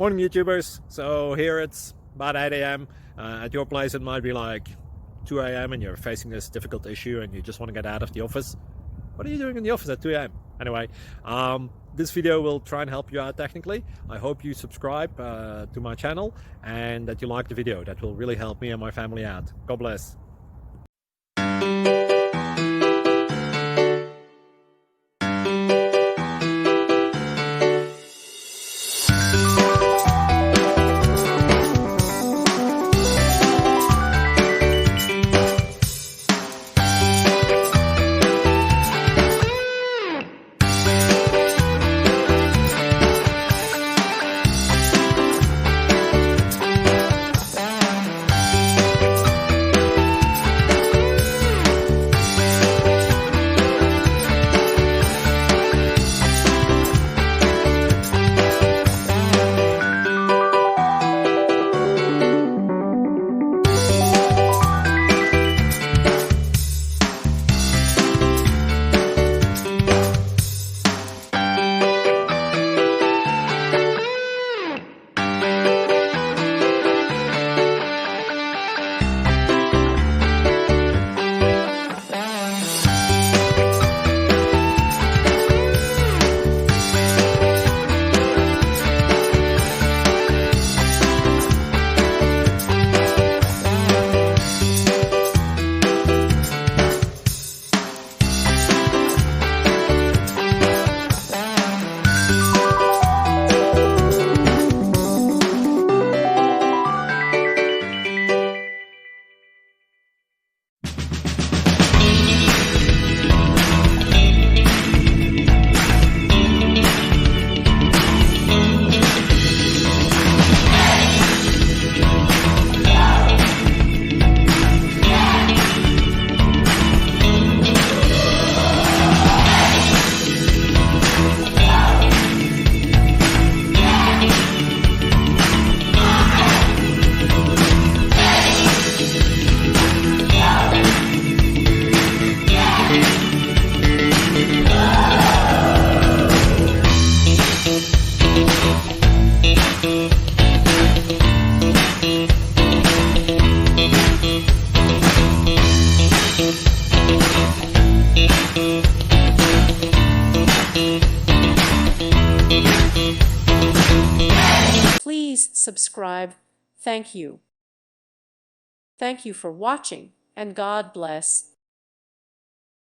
Morning YouTubers. So here it's about 8 a.m. At your place it might be like 2 a.m. and you're facing this difficult issue and you just want to get out of the office. What are you doing in the office at 2 a.m.? Anyway, this video will try and help you out technically. I hope you subscribe to my channel and that you like the video. That will really help me and my family out. God bless. Please subscribe. Thank you. Thank you for watching, and God bless.